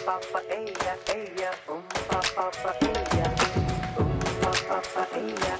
pa pa ella, ella, pa pa pa ella, pa pa pa ella, ella.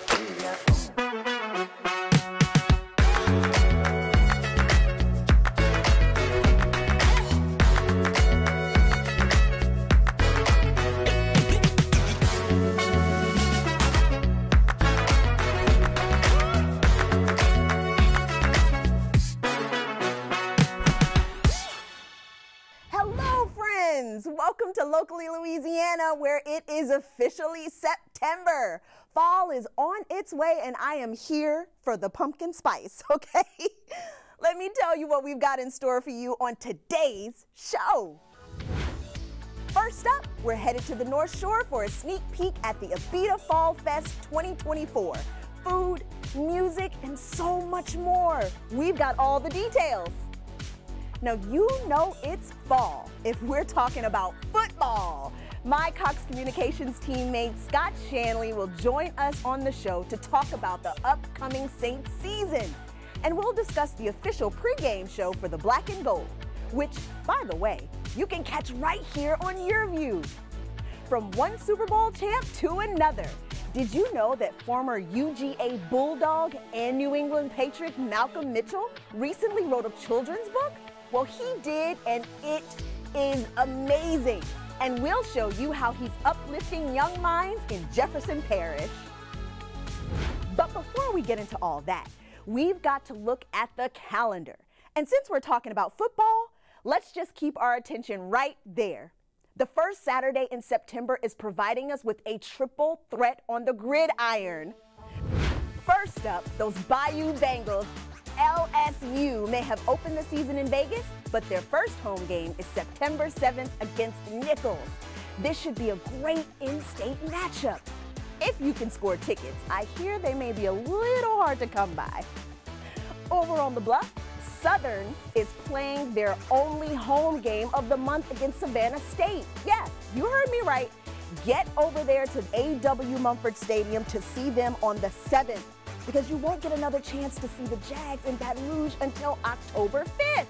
Welcome to Locally Louisiana, where it is officially September. Fall is on its way, and I am here for the pumpkin spice, okay? Let me tell you what we've got in store for you on today's show. First up, we're headed to the North Shore for a sneak peek at the Abita Fall Fest 2024. Food, music, and so much more. We've got all the details. Now, you know it's fall if we're talking about football. My Cox Communications teammate Scott Shanle will join us on the show to talk about the upcoming Saints season. And we'll discuss the official pregame show for the Black and Gold, which, by the way, you can catch right here on YurView. From one Super Bowl champ to another, did you know that former UGA Bulldog and New England Patriot Malcolm Mitchell recently wrote a children's book? Well, he did, and it is amazing. And we'll show you how he's uplifting young minds in Jefferson Parish. But before we get into all that, we've got to look at the calendar. And since we're talking about football, let's just keep our attention right there. The first Saturday in September is providing us with a triple threat on the gridiron. First up, those Bayou Bengals. LSU may have opened the season in Vegas, but their first home game is September 7th against Nichols. This should be a great in-state matchup. If you can score tickets, I hear they may be a little hard to come by. Over on the Bluff, Southern is playing their only home game of the month against Savannah State. Yeah, you heard me right. Get over there to A.W. Mumford Stadium to see them on the 7th. Because you won't get another chance to see the Jags in Baton Rouge until October 5th.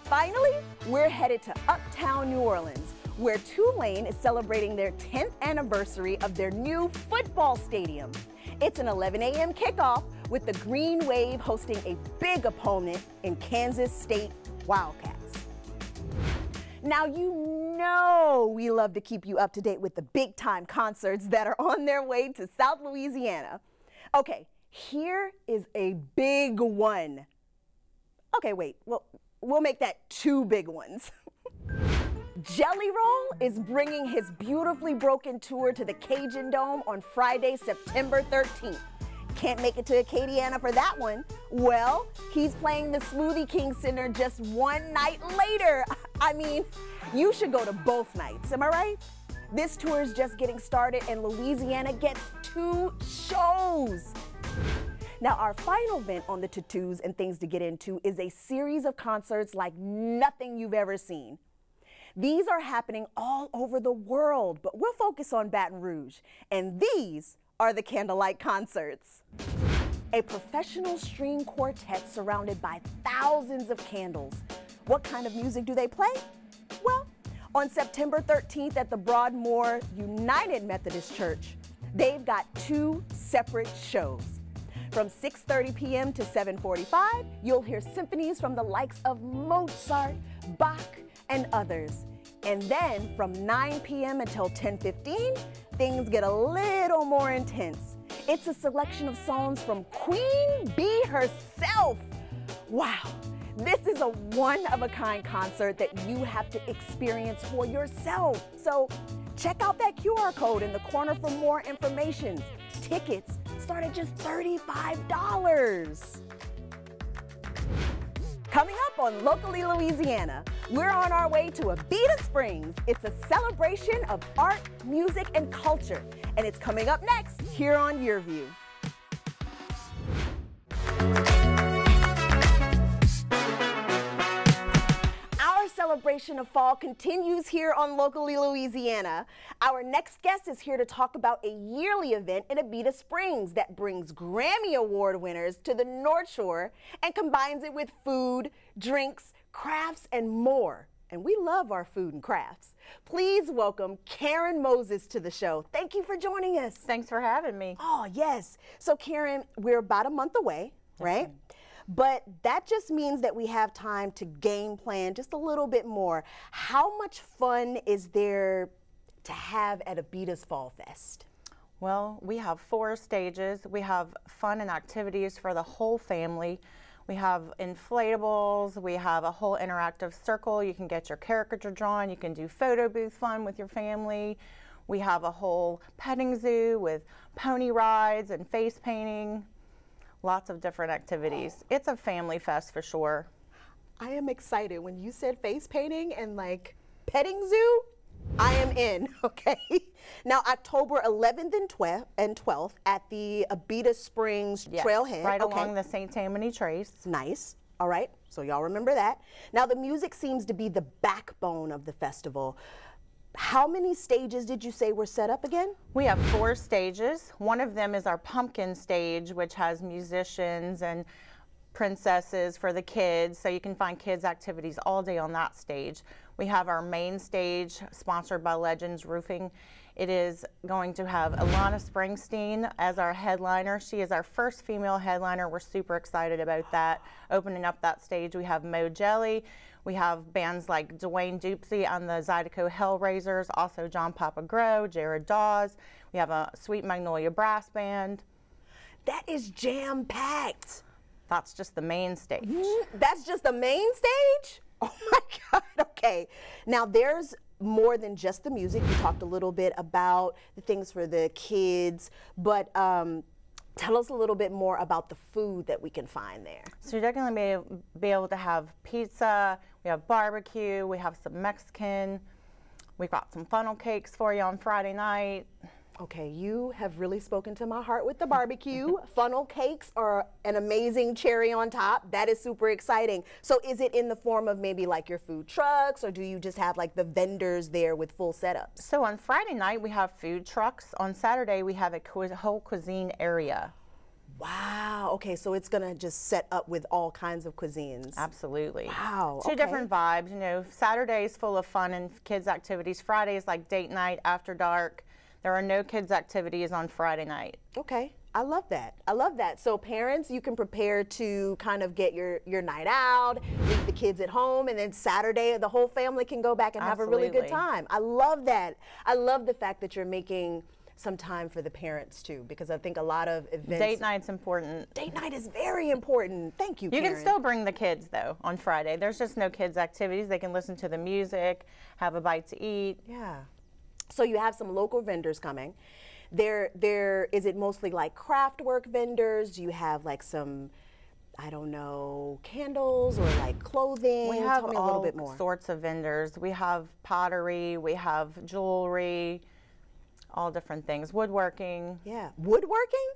Finally, we're headed to Uptown New Orleans, where Tulane is celebrating their 10th anniversary of their new football stadium. It's an 11 a.m. kickoff with the Green Wave hosting a big opponent in Kansas State Wildcats. Now, you know we love to keep you up to date with the big-time concerts that are on their way to South Louisiana. Okay, here is a big one. Okay, wait, we'll make that two big ones. Jelly Roll is bringing his Beautifully Broken tour to the Cajun Dome on Friday, September 13th. Can't make it to Acadiana for that one. Well, he's playing the Smoothie King Center just one night later. I mean, you should go to both nights, am I right? This tour is just getting started and Louisiana gets 2 shows. Now, our final event on the tattoos and things to get into is a series of concerts like nothing you've ever seen. These are happening all over the world, but we'll focus on Baton Rouge. And these are the Candlelight Concerts. A professional string quartet surrounded by thousands of candles. What kind of music do they play? Well, on September 13th at the Broadmoor United Methodist Church, they've got 2 separate shows. From 6:30 p.m. to 7:45, you'll hear symphonies from the likes of Mozart, Bach, and others. And then from 9 p.m. until 10:15, things get a little more intense. It's a selection of songs from Queen Bee herself. Wow. This is a one-of-a-kind concert that you have to experience for yourself. So check out that QR code in the corner for more information. Tickets start at just $35. Coming up on Locally Louisiana, we're on our way to Abita Springs. It's a celebration of art, music, and culture. And it's coming up next here on YurView. Celebration of fall continues here on Locally Louisiana. Our next guest is here to talk about a yearly event in Abita Springs that brings Grammy Award winners to the North Shore and combines it with food, drinks, crafts, and more. and we love our food and crafts. Please welcome Karen Moses to the show. Thank you for joining us. Thanks for having me. Oh, yes. So Karen, we're about a month away, right? But that just means that we have time to game plan just a little bit more. How much fun is there to have at Abita's Fall Fest? Well, we have 4 stages. We have fun and activities for the whole family. We have inflatables. We have a whole interactive circle. You can get your caricature drawn. You can do photo booth fun with your family. We have a whole petting zoo with pony rides and face painting. Lots of different activities. It's a family fest for sure. I am excited. When you said face painting and like petting zoo, I am in, okay? Now, October 11th and 12th at the Abita Springs Trailhead. Right along the St. Tammany Trace. Nice. All right, so y'all remember that. Now, the music seems to be the backbone of the festival. How many stages did you say were set up again? We have 4 stages. One of them is our pumpkin stage, which has musicians and princesses for the kids, so you can find kids activities all day on that stage. We have our main stage sponsored by Legends Roofing. It is going to have Alana Springsteen as our headliner. She is our first female headliner. We're super excited about that. Opening up that stage, we have Mo Jelly. We have bands like Dwayne Dupsy and the Zydeco Hellraisers, also John Papa Grow, Jared Dawes. We have a Sweet Magnolia Brass Band. That is jam-packed. That's just the main stage. That's just the main stage? Oh my God, okay. Now there's more than just the music. You talked a little bit about the things for the kids, but tell us a little bit more about the food that we can find there. So you're definitely going to be able to have pizza, we have barbecue, we have some Mexican, we've got some funnel cakes for you on Friday night. Okay, you have really spoken to my heart with the barbecue. Funnel cakes are an amazing cherry on top. That is super exciting. So is it in the form of maybe like your food trucks, or do you just have like the vendors there with full setups? So on Friday night we have food trucks. On Saturday we have a whole cuisine area. Wow, okay, so it's gonna just set up with all kinds of cuisines. Absolutely. Wow, Two different vibes, you know. Saturday's full of fun and kids activities. Friday is like date night, after dark. There are no kids activities on Friday night. Okay, I love that. I love that. So parents, you can prepare to kind of get your night out, leave the kids at home, and then Saturday the whole family can go back and have a really good time. I love that. I love the fact that you're making some time for the parents too, because I think a lot of events. Date night's important. Date night is very important. Thank you, Karen. You can still bring the kids though on Friday. There's just no kids activities. They can listen to the music, have a bite to eat. Yeah. So you have some local vendors coming. Is it mostly like craft work vendors? Do you have like some, I don't know, candles or like clothing? We have Tell me a little bit more. all sorts of vendors. We have pottery, we have jewelry, all different things. Woodworking. Yeah, woodworking?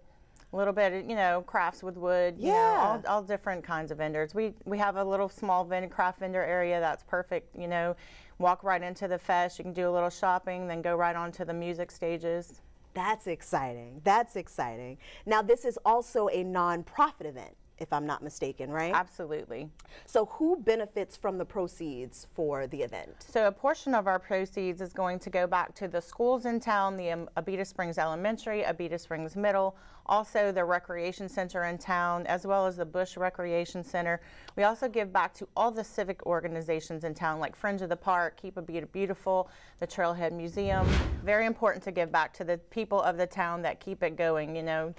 A little bit, you know, crafts with wood. Yeah. You know, all different kinds of vendors. We have a little small craft vendor area that's perfect, you know. Walk right into the fest. You can do a little shopping, then go right on to the music stages. That's exciting. That's exciting. Now, this is also a nonprofit event, if I'm not mistaken, right? Absolutely. So who benefits from the proceeds for the event? So a portion of our proceeds is going to go back to the schools in town, the Abita Springs Elementary, Abita Springs Middle, also the recreation center in town, as well as the Bush Recreation Center. We also give back to all the civic organizations in town, like Friends of the Park, Keep Abita Beautiful, the Trailhead Museum. Very important to give back to the people of the town that keep it going, you know.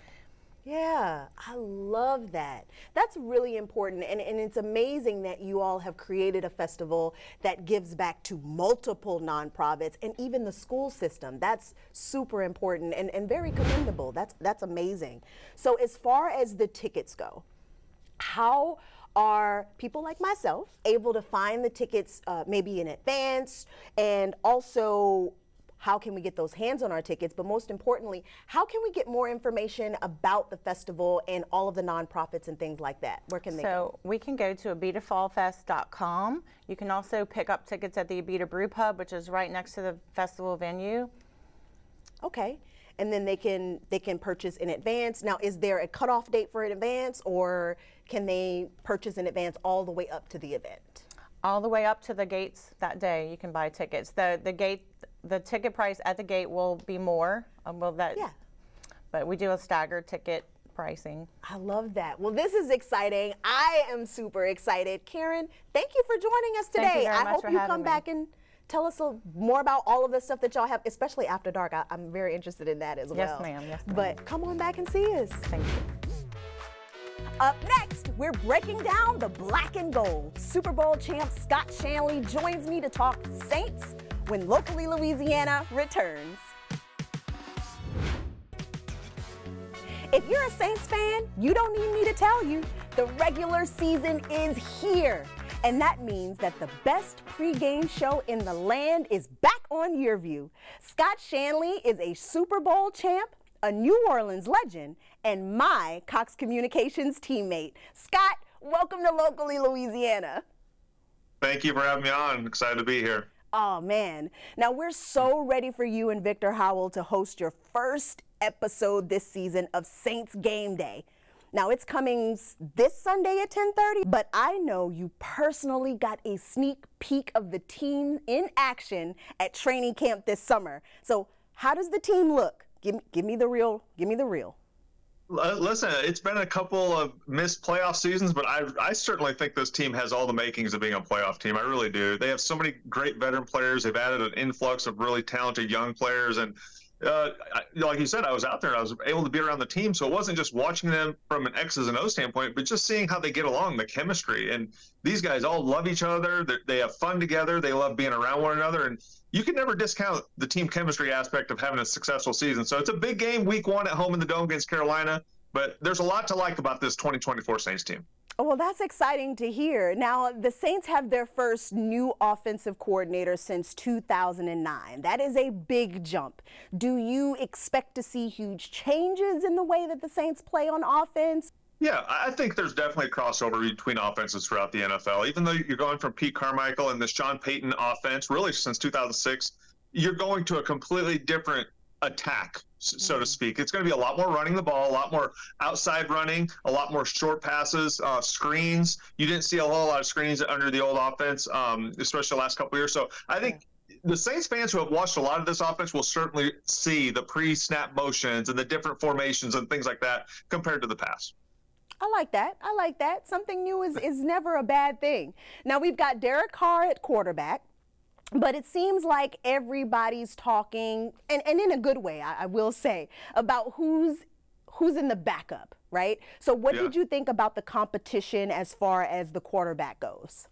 Yeah, I love that. That's really important, and it's amazing that you all have created a festival that gives back to multiple nonprofits and even the school system. That's super important and very commendable. That's amazing. So as far as the tickets go, how are people like myself able to find the tickets maybe in advance, and also how can we get those hands on our tickets? But most importantly, how can we get more information about the festival and all of the nonprofits and things like that? Where can they go? So we can go to abitafallfest.com. You can also pick up tickets at the Abita Brew Pub, which is right next to the festival venue. Okay. And then they can purchase in advance. Now, is there a cutoff date for an advance, or can they purchase in advance all the way up to the event? All the way up to the gates that day, you can buy tickets. The ticket price at the gate will be more. Yeah. But we do a staggered ticket pricing. I love that. Well, this is exciting. I am super excited. Karen, thank you for joining us today. Thank you very much I hope for you having come me. back and tell us more about all of the stuff that y'all have, especially after dark. I'm very interested in that as well. Yes, ma'am. Yes, ma'am. But come on back and see us. Thank you. Up next, we're breaking down the black and gold. Super Bowl champ Scott Shanle joins me to talk Saints when Locally Louisiana returns. If you're a Saints fan, you don't need me to tell you, the regular season is here. And that means that the best pregame show in the land is back on YurView. Scott Shanle is a Super Bowl champ, a New Orleans legend, and my Cox Communications teammate. Scott, welcome to Locally Louisiana. Thank you for having me on. Excited to be here. Oh, man. Now, we're so ready for you and Victor Howell to host your first episode this season of Saints Game Day. Now, it's coming this Sunday at 10:30, but I know you personally got a sneak peek of the team in action at training camp this summer. So how does the team look? Give me the real. Give me the real. Listen, it's been a couple of missed playoff seasons, but I certainly think this team has all the makings of being a playoff team. I really do. They have so many great veteran players. They've added an influx of really talented young players. And like you said, I was out there and I was able to be around the team. So it wasn't just watching them from an X's and O's standpoint, but just seeing how they get along, the chemistry. And these guys all love each other. They have fun together. They love being around one another. And you can never discount the team chemistry aspect of having a successful season. So it's a big game, week 1 at home in the Dome against Carolina. But there's a lot to like about this 2024 Saints team. Oh, well, that's exciting to hear. Now, the Saints have their first new offensive coordinator since 2009. That is a big jump. Do you expect to see huge changes in the way that the Saints play on offense? Yeah, I think there's definitely a crossover between offenses throughout the NFL. Even though you're going from Pete Carmichael and the Sean Payton offense, really since 2006, you're going to a completely different attack, so to speak. It's going to be a lot more running the ball, a lot more outside running, a lot more short passes, screens. You didn't see a whole lot of screens under the old offense, especially the last couple of years. So I think the Saints fans who have watched a lot of this offense will certainly see the pre-snap motions and the different formations and things like that compared to the past. I like that. I like that. Something new is never a bad thing. Now, we've got Derek Carr at quarterback. But it seems like everybody's talking, and in a good way, I will say, about who's in the backup, right? So what did you think about the competition as far as the quarterback goes?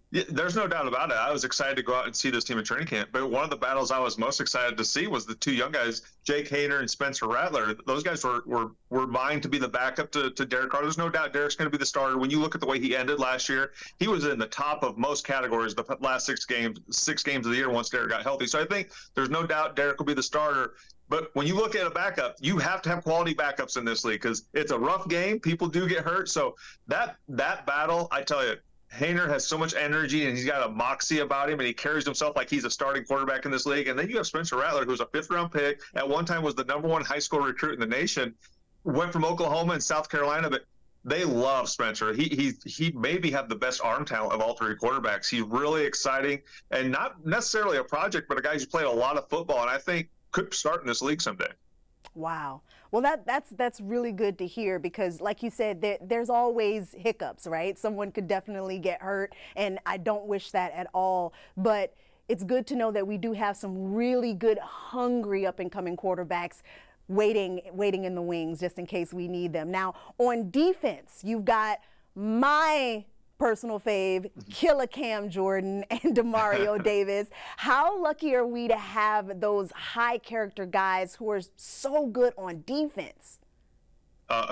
Yeah, there's no doubt about it. I was excited to go out and see this team at training camp. But one of the battles I was most excited to see was the two young guys, Jake Haener and Spencer Rattler. Those guys were vying to be the backup to Derek Carr. There's no doubt Derek's going to be the starter. When you look at the way he ended last year, he was in the top of most categories the last 6 games of the year once Derek got healthy. So I think there's no doubt Derek will be the starter. But when you look at a backup, you have to have quality backups in this league because it's a rough game. People do get hurt. So that battle, I tell you, Haener has so much energy and he's got a moxie about him and he carries himself like he's a starting quarterback in this league. And then you have Spencer Rattler, who's a 5th-round pick, at one time was the #1 high school recruit in the nation, went from Oklahoma and South Carolina, but they love Spencer. He maybe have the best arm talent of all 3 quarterbacks. He's really exciting and not necessarily a project, but a guy who's played a lot of football and I think could start in this league someday. Wow. Well, that's really good to hear because, like you said, there's always hiccups, right? Someone could definitely get hurt, and I don't wish that at all. But it's good to know that we do have some really good, hungry, up-and-coming quarterbacks waiting in the wings just in case we need them. Now, on defense, you've got my personal fave, Killer Cam Jordan and Demario Davis. How lucky are we to have those high character guys who are so good on defense?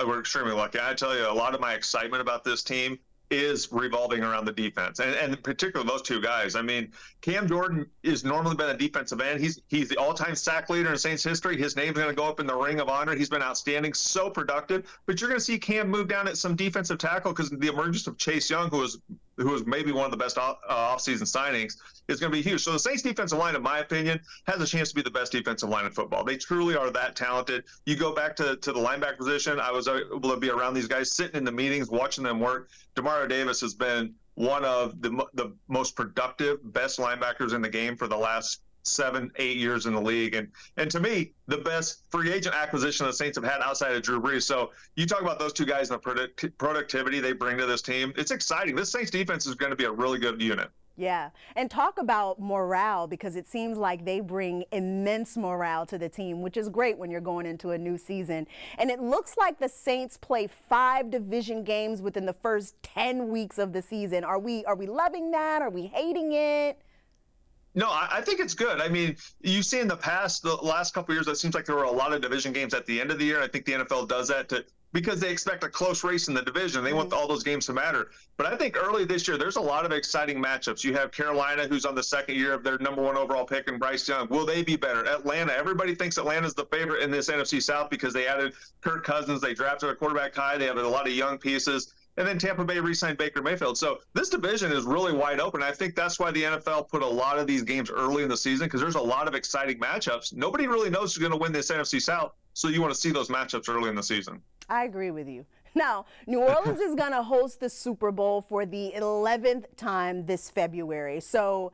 We're extremely lucky. I tell you, a lot of my excitement about this team is revolving around the defense, and particularly those 2 guys. I mean, Cam Jordan is normally been a defensive end. He's the all-time sack leader in Saints history. His name's going to go up in the Ring of Honor. He's been outstanding, so productive. But you're going to see Cam move down at some defensive tackle because the emergence of Chase Young, who was maybe one of the best offseason signings, is going to be huge. So the Saints defensive line, in my opinion, has a chance to be the best defensive line in football. They truly are that talented. You go back to the linebacker position, I was able to be around these guys, sitting in the meetings, watching them work. Demario Davis has been one of the most productive, best linebackers in the game for the last 7, 8 years in the league. And to me, the best free agent acquisition the Saints have had outside of Drew Brees. So you talk about those two guys and the productivity they bring to this team. It's exciting. This Saints defense is going to be a really good unit. Yeah, and talk about morale, because it seems like they bring immense morale to the team, which is great when you're going into a new season. And it looks like the Saints play 5 division games within the first 10 weeks of the season. Are we loving that? Are we hating it? No, I think it's good. I mean, you see in the past, the last couple of years, it seems like there were a lot of division games at the end of the year. I think the NFL does that because they expect a close race in the division. They want all those games to matter. But I think early this year, there's a lot of exciting matchups. You have Carolina, who's on the second year of their #1 overall pick, and Bryce Young. Will they be better? Atlanta, everybody thinks Atlanta's the favorite in this NFC South because they added Kirk Cousins. They drafted a quarterback high. They have a lot of young pieces. And then Tampa Bay re-signed Baker Mayfield. So this division is really wide open. I think that's why the NFL put a lot of these games early in the season, because there's a lot of exciting matchups. Nobody really knows who's going to win this NFC South, so you want to see those matchups early in the season. I agree with you. Now, New Orleans is going to host the Super Bowl for the 11th time this February. So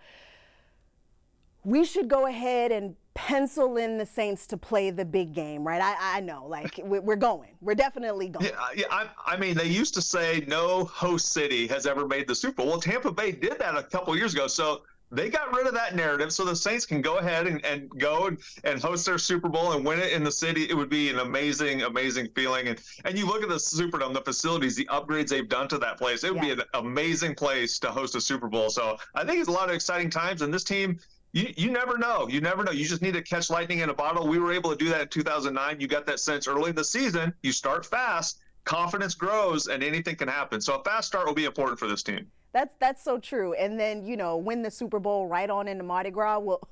we should go ahead and pencil in the Saints to play the big game, right? I know, like, we're going. We're definitely going. I mean, they used to say no host city has ever made the Super Bowl. Well, Tampa Bay did that a couple years ago, so they got rid of that narrative, so the Saints can go ahead and go and host their Super Bowl and win it in the city. It would be an amazing, amazing feeling. And you look at the Superdome, the facilities, the upgrades they've done to that place. It would be an amazing place to host a Super Bowl. So I think it's a lot of exciting times, and this team – You never know. You never know. You just need to catch lightning in a bottle. We were able to do that in 2009. You got that sense early in the season. You start fast, confidence grows, and anything can happen. So a fast start will be important for this team. That's so true. And then, you know, win the Super Bowl right on into Mardi Gras. Well,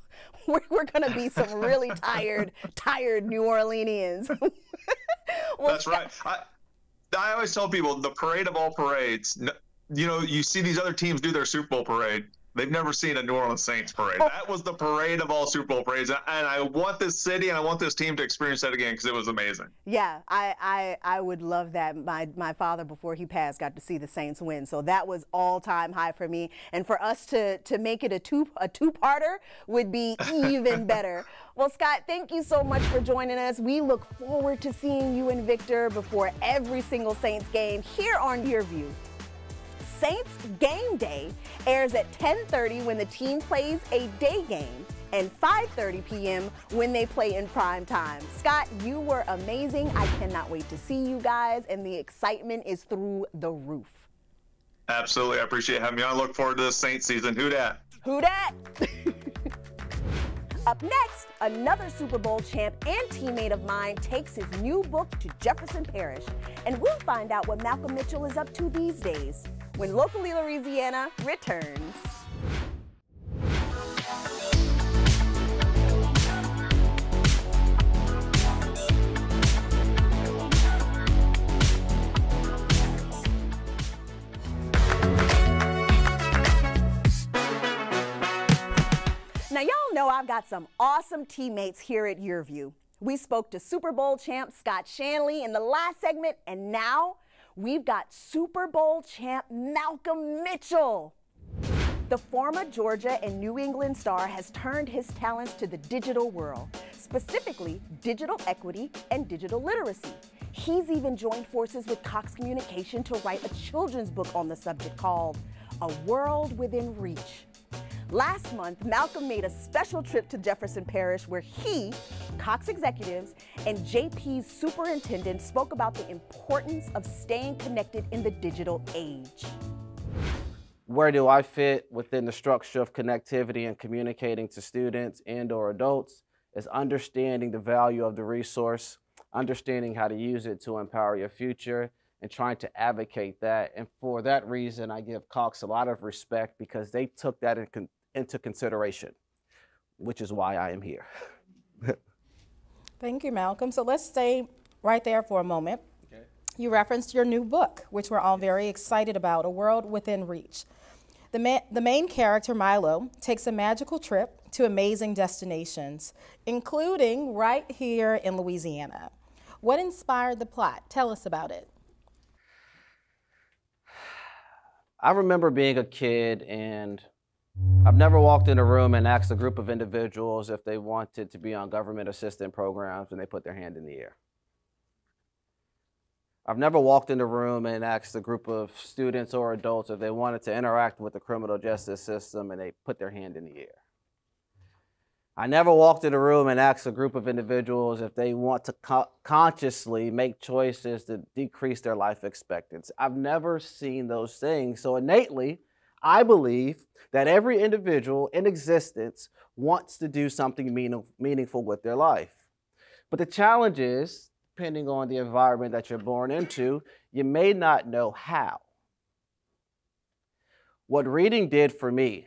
we're going to be some really tired New Orleanians. That's right. I always tell people the parade of all parades, you know, you see these other teams do their Super Bowl parade. They've never seen a New Orleans Saints parade. That was the parade of all Super Bowl parades. And I want this city and I want this team to experience that again because it was amazing. Yeah, I would love that. My father, before he passed, got to see the Saints win. So that was all-time high for me. And for us to make it a two-parter would be even better. Well, Scott, thank you so much for joining us. We look forward to seeing you and Victor before every single Saints game here on YurView. Saints Game Day airs at 10:30 when the team plays a day game and 5:30 p.m. when they play in prime time. Scott, you were amazing. I cannot wait to see you guys, and the excitement is through the roof. Absolutely. I appreciate having me on. I look forward to the Saints season. Who dat? Who dat? Up next, another Super Bowl champ and teammate of mine takes his new book to Jefferson Parish, and we'll find out what Malcolm Mitchell is up to these days when Locally Louisiana returns. Now, y'all know I've got some awesome teammates here at YurView. We spoke to Super Bowl champ Scott Shanle in the last segment, and now we've got Super Bowl champ Malcolm Mitchell. The former Georgia and New England star has turned his talents to the digital world, specifically digital equity and digital literacy. He's even joined forces with Cox Communication to write a children's book on the subject called A World Within Reach. Last month, Malcolm made a special trip to Jefferson Parish where he, Cox executives, and JP's superintendent spoke about the importance of staying connected in the digital age. Where do I fit within the structure of connectivity and communicating to students and/or adults is understanding the value of the resource, understanding how to use it to empower your future, and trying to advocate that. And for that reason, I give Cox a lot of respect because they took that into consideration, which is why I am here. Thank you, Malcolm. So let's stay right there for a moment. Okay. You referenced your new book, which we're all very excited about, A World Within Reach. The main character, Milo, takes a magical trip to amazing destinations, including right here in Louisiana. What inspired the plot? Tell us about it. I remember being a kid, and I've never walked in a room and asked a group of individuals if they wanted to be on government assistance programs, and they put their hand in the air. I've never walked in a room and asked a group of students or adults if they wanted to interact with the criminal justice system, and they put their hand in the air. I never walked in a room and asked a group of individuals if they want to consciously make choices to decrease their life expectancy. I've never seen those things. So innately, I believe that every individual in existence wants to do something meaningful with their life. But the challenge is, depending on the environment that you're born into, you may not know how. What reading did for me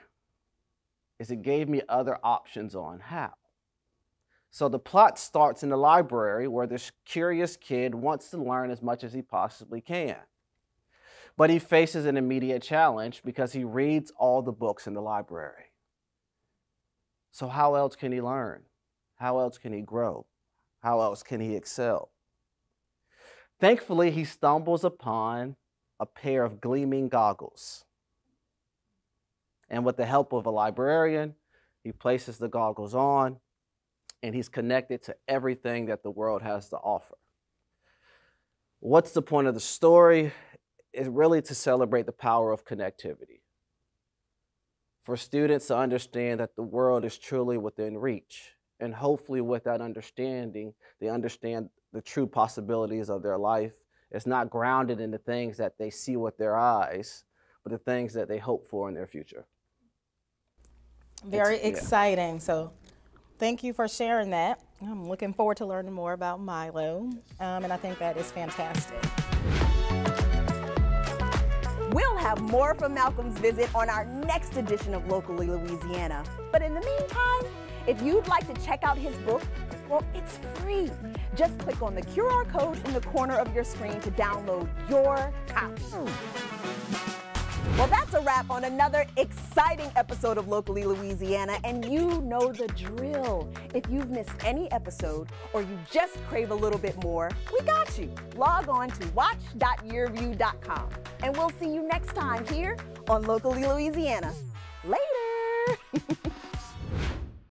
is it gave me other options on how. So the plot starts in the library where this curious kid wants to learn as much as he possibly can. But he faces an immediate challenge because he reads all the books in the library. So how else can he learn? How else can he grow? How else can he excel? Thankfully, he stumbles upon a pair of gleaming goggles. And with the help of a librarian, he places the goggles on, and he's connected to everything that the world has to offer. What's the point of the story? It's really to celebrate the power of connectivity. For students to understand that the world is truly within reach. And hopefully with that understanding, they understand the true possibilities of their life. It's not grounded in the things that they see with their eyes, but the things that they hope for in their future. Very exciting. So thank you for sharing that. I'm looking forward to learning more about Milo, and I think that is fantastic. We'll have more from Malcolm's visit on our next edition of Locally Louisiana. But in the meantime, if you'd like to check out his book, well, it's free. Just click on the QR code in the corner of your screen to download your copy. Well, that's a wrap on another exciting episode of Locally Louisiana, and you know the drill. If you've missed any episode or you just crave a little bit more, we got you. Log on to watch.yourview.com, and we'll see you next time here on Locally Louisiana. Later!